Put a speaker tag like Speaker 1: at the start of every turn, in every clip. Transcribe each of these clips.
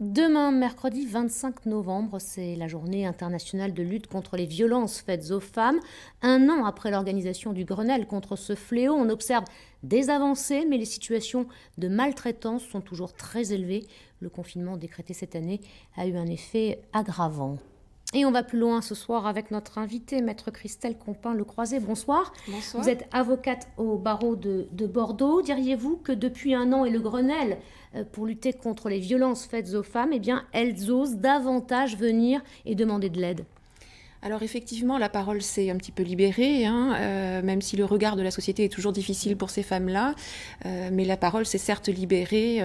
Speaker 1: Demain, mercredi 25 novembre, c'est la journée internationale de lutte contre les violences faites aux femmes. Un an après l'organisation du Grenelle contre ce fléau, on observe des avancées, mais les situations de maltraitance sont toujours très élevées. Le confinement décrété cette année a eu un effet aggravant. Et on va plus loin ce soir avec notre invitée, maître Christelle Compin-Lecroiset. Bonsoir.
Speaker 2: Bonsoir.
Speaker 1: Vous êtes avocate au barreau de Bordeaux. Diriez-vous que depuis un an et le Grenelle pour lutter contre les violences faites aux femmes, eh bien, elles osent davantage venir et demander de l'aide?
Speaker 2: Alors effectivement, la parole s'est un petit peu libérée, même si le regard de la société est toujours difficile pour ces femmes-là, mais la parole s'est certes libérée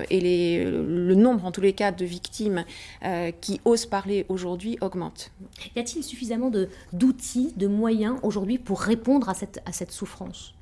Speaker 2: et le nombre, en tous les cas, de victimes qui osent parler aujourd'hui augmente.
Speaker 1: Y a-t-il suffisamment d'outils, de moyens aujourd'hui pour répondre à cette souffrance?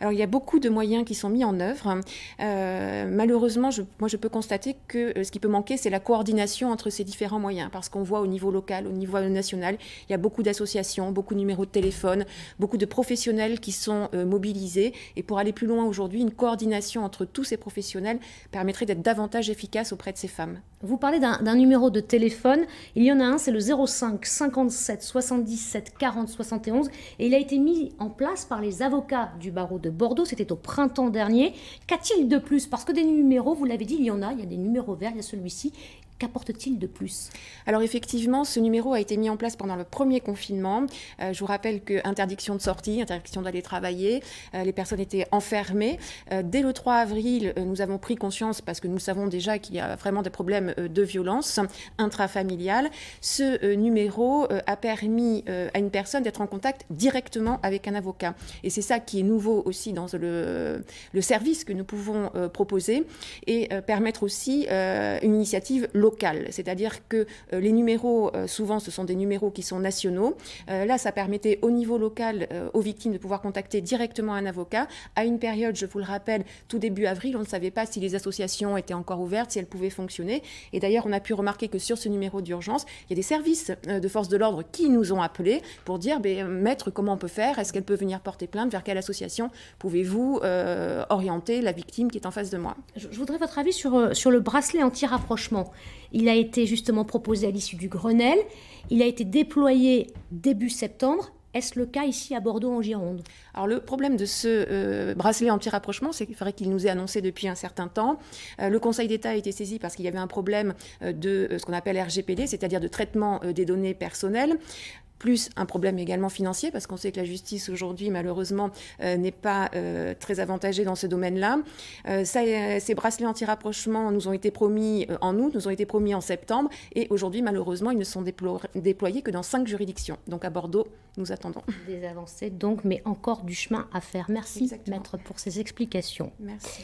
Speaker 2: Alors, il y a beaucoup de moyens qui sont mis en œuvre. Malheureusement, moi, je peux constater que ce qui peut manquer, c'est la coordination entre ces différents moyens. Parce qu'on voit au niveau local, au niveau national, il y a beaucoup d'associations, beaucoup de numéros de téléphone, beaucoup de professionnels qui sont mobilisés. Et pour aller plus loin aujourd'hui, une coordination entre tous ces professionnels permettrait d'être davantage efficace auprès de ces femmes.
Speaker 1: Vous parlez d'un numéro de téléphone. Il y en a un, c'est le 05 57 77 40 71. Et il a été mis en place par les avocats du barreau de Bordeaux. C'était au printemps dernier. Qu'a-t-il de plus? Parce que des numéros, vous l'avez dit, il y en a. Il y a des numéros verts, il y a celui-ci. Qu'apporte-t-il de plus?
Speaker 2: Alors effectivement, ce numéro a été mis en place pendant le premier confinement. Je vous rappelle que interdiction de sortie, interdiction d'aller travailler, les personnes étaient enfermées. Dès le 3 avril, nous avons pris conscience, parce que nous savons déjà qu'il y a vraiment des problèmes de violence intrafamiliale. Ce numéro a permis à une personne d'être en contact directement avec un avocat. Et c'est ça qui est nouveau aussi dans le service que nous pouvons proposer et permettre aussi une initiative locale. C'est-à-dire que les numéros, souvent, ce sont des numéros qui sont nationaux. Là, ça permettait au niveau local aux victimes de pouvoir contacter directement un avocat. À une période, je vous le rappelle, tout début avril, on ne savait pas si les associations étaient encore ouvertes, si elles pouvaient fonctionner. Et d'ailleurs, on a pu remarquer que sur ce numéro d'urgence, il y a des services de force de l'ordre qui nous ont appelés pour dire, maître, comment on peut faire? Est-ce qu'elle peut venir porter plainte? Vers quelle association pouvez-vous orienter la victime qui est en face de moi?
Speaker 1: Je voudrais votre avis sur le bracelet anti-rapprochement. Il a été justement proposé à l'issue du Grenelle. Il a été déployé début septembre. Est-ce le cas ici à Bordeaux en Gironde?
Speaker 2: Alors le problème de ce bracelet anti-rapprochement, c'est qu'il faudrait qu'il nous ait annoncé depuis un certain temps. Le Conseil d'État a été saisi parce qu'il y avait un problème de ce qu'on appelle RGPD, c'est-à-dire de traitement des données personnelles. Plus un problème également financier, parce qu'on sait que la justice aujourd'hui, malheureusement, n'est pas très avantagée dans ce domaine-là. Ces bracelets anti-rapprochement nous ont été promis en août, nous ont été promis en septembre, et aujourd'hui, malheureusement, ils ne sont déployés que dans 5 juridictions. Donc à Bordeaux, nous attendons.
Speaker 1: Des avancées donc, mais encore du chemin à faire. Merci,
Speaker 2: Exactement.
Speaker 1: maître, pour ces explications.
Speaker 2: Merci.